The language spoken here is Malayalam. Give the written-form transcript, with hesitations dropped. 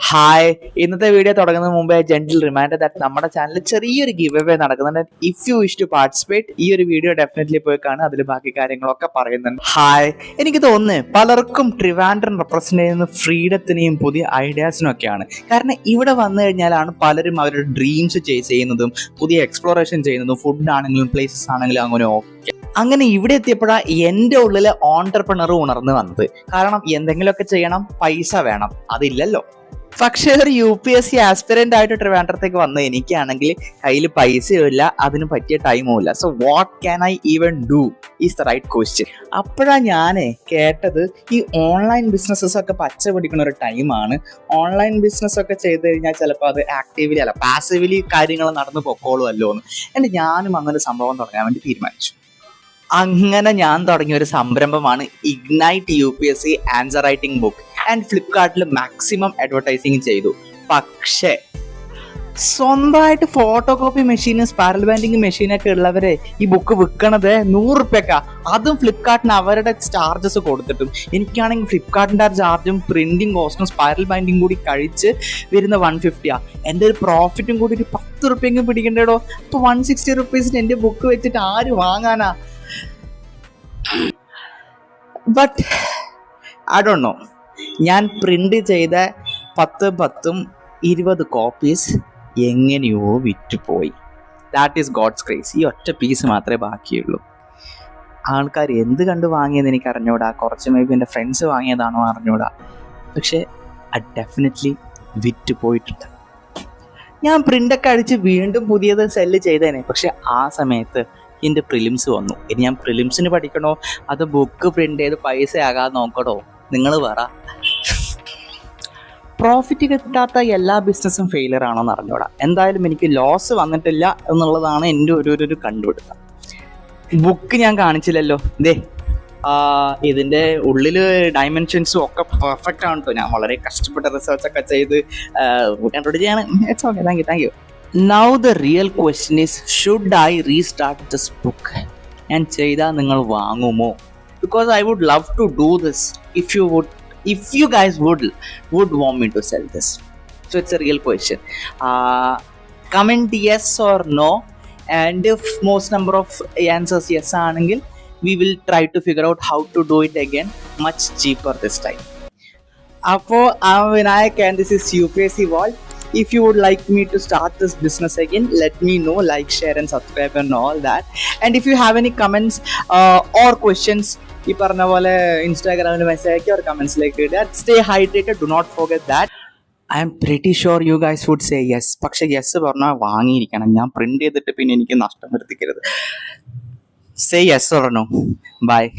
ഹായ്, ഇന്നത്തെ വീഡിയോ തുടങ്ങുന്നതിന് മുമ്പേ ജെന്റിൽ റിമൈൻഡർ ദാറ്റ് നമ്മുടെ ചാനലിൽ ചെറിയൊരു ഗിവ് അവേ നടക്കുന്നുണ്ട്. If you wish to participate ഈ ഒരു വീഡിയോ ഡെഫിനറ്റ്ലി പോയി കാണുക, അതിൽ ബാക്കി കാര്യങ്ങളൊക്കെ പറയുന്നുണ്ട്. ഹായ്, എനിക്ക് തോന്നുന്നു പലർക്കും ട്രിവാൻഡ്രം റെപ്രസെന്റ് ചെയ്യുന്ന ഫ്രീഡത്തിനെയും പുതിയ ഐഡിയാസിനും ഒക്കെയാണ്. കാരണം ഇവിടെ വന്നു കഴിഞ്ഞാലാണ് പലരും അവരുടെ ഡ്രീംസ് ചേസ് ചെയ്യുന്നതും പുതിയ എക്സ്പ്ലോറേഷൻ ചെയ്യുന്നതും ഫുഡ് ആണെങ്കിലും പ്ലേസസ് ആണെങ്കിലും അങ്ങനെ ഇവിടെ എത്തിയപ്പോഴാണ് എൻ്റെ ഉള്ളിൽ ഓൺടർപ്രണർ ഉണർന്നു വന്നത്. കാരണം എന്തെങ്കിലുമൊക്കെ ചെയ്യണം, പൈസ വേണം, അതില്ലല്ലോ. പക്ഷേ ഒരു UPSC ആസ്പിറന്റ് ആയിട്ട് ട്രിവാൻഡ്രത്തേക്ക് വന്ന എനിക്കാണെങ്കിൽ കയ്യിൽ പൈസയും ഇല്ല, അതിന് പറ്റിയ ടൈമും ഇല്ല. So what can I even do is the right question. അപ്പോഴാണ് ഞാൻ കേട്ടത് ഈ ഓൺലൈൻ ബിസിനസ്സസ് ഒക്കെ പച്ച പിടിക്കുന്ന ഒരു ടൈമാണ്. ഓൺലൈൻ ബിസിനസ് ഒക്കെ ചെയ്ത് കഴിഞ്ഞാൽ ചിലപ്പോൾ അത് ആക്റ്റീവ്ലി അല്ല പാസീവ്ലി കാര്യങ്ങൾ നടന്നു പൊക്കോളുമല്ലോ എന്ന്. എന്നിട്ട് ഞാനും അങ്ങനെ സംഭവം തുടങ്ങാൻ വേണ്ടി തീരുമാനിച്ചു. അങ്ങനെ ഞാൻ തുടങ്ങിയ ഒരു സംരംഭമാണ് ignite UPSC answer writing book. And ഫ്ലിപ്കാർട്ടിൽ മാക്സിമം അഡ്വർടൈസിങ് ചെയ്തു. പക്ഷേ സ്വന്തമായിട്ട് photo copy machine, spiral binding മെഷീനൊക്കെ ഉള്ളവരെ ഈ ബുക്ക് വിൽക്കണത് 100 രൂപയ്ക്കാ. അതും ഫ്ലിപ്കാർട്ടിന് അവരുടെ ചാർജസ് കൊടുത്തിട്ടും. എനിക്കാണെങ്കിൽ ഫ്ലിപ്കാർട്ടിൻ്റെ ചാർജും പ്രിന്റിങ് കോസ്റ്റും സ്പൈറൽ ബൈൻഡിങ് കൂടി കഴിച്ച് വരുന്ന 150 എൻ്റെ ഒരു പ്രോഫിറ്റും കൂടി ഒരു 10 രൂപയെങ്കിലും പിടിക്കണ്ടേടോ. അപ്പോൾ 160 റുപ്പീസിന് എൻ്റെ ബുക്ക് വെച്ചിട്ട് ആര് വാങ്ങാനാ? ബട്ട് ഐ ഡോണ്ട് നോ, ഞാൻ പ്രിന്റ് ചെയ്ത 10-20 കോപ്പീസ് എങ്ങനെയോ വിറ്റുപോയി. That is God's grace. ഈ ഒറ്റ പീസ് മാത്രമേ ബാക്കിയുള്ളൂ. ആൾക്കാർ എന്ത് കണ്ട് വാങ്ങിയെന്ന് എനിക്ക് അറിഞ്ഞൂടാ. കുറച്ച് മേ ബി എൻ്റെ ഫ്രണ്ട്സ് വാങ്ങിയതാണോ അറിഞ്ഞൂടാ. പക്ഷേ അത് ഡെഫിനറ്റ്ലി വിറ്റുപോയിട്ടുണ്ട്. ഞാൻ പ്രിൻ്റൊക്കെ അടിച്ച് വീണ്ടും പുതിയത് സെല്ല് ചെയ്തേനെ. പക്ഷെ ആ സമയത്ത് എൻ്റെ പ്രിലിംസ് വന്നു. ഇനി ഞാൻ പ്രിലിംസിന് പഠിക്കണോ അത് ബുക്ക് പ്രിൻ്റ് ചെയ്ത് പൈസ ആകാതെ നോക്കണോ? നിങ്ങൾ പറ. പ്രോഫിറ്റ് കിട്ടാത്ത എല്ലാ ബിസിനസ്സും ഫെയിലിയർ ആണോ എന്ന് അറിഞ്ഞൂടാ. എന്തായാലും എനിക്ക് ലോസ് വന്നിട്ടില്ല എന്നുള്ളതാണ് എൻ്റെ ഒരു കണ്ടുപിടുത്തം. ബുക്ക് ഞാൻ കാണിച്ചില്ലല്ലോ. ഇതിൻ്റെ ഉള്ളിൽ ഡയമെൻഷൻസും ഒക്കെ പെർഫെക്റ്റ് ആണ് കേട്ടോ. ഞാൻ വളരെ കഷ്ടപ്പെട്ട റിസർച്ചൊക്കെ ചെയ്ത് കണ്ടുപിടിച്ച് ചെയ്യാണ്. It's okay. Thank you. Now the real question is, should I restart this book? ഞാൻ ചെയ്താൽ നിങ്ങൾ വാങ്ങുമോ? Because I would love to do this if you guys would want me to sell this. So it's a real question. Comment yes or no, and if most number of answers yes ആണെങ്കിൽ we will try to figure out how to do it again much cheaper this time. അപ്പോൾ Vinayak and this is UPSC Vault. If you would like me to start this business again, let me know. Like, share and subscribe and all that. And if you have any comments or questions, ഈ പറഞ്ഞ പോലെ ഇൻസ്റ്റാഗ്രാമിൽ മെസ്സേജ് അയക്കുക, or കമൻസിലേക്ക് ഇടുക. Stay hydrated, do not forget that. I am pretty sure you guys would say yes. പക്ഷെ യെസ് പറഞ്ഞാൽ വാങ്ങിയിരിക്കണം. ഞാൻ പ്രിന്റ് ചെയ്തിട്ട് പിന്നെ എനിക്ക് നഷ്ടം വരുത്തിക്കരുത്. Say yes or no. Bye.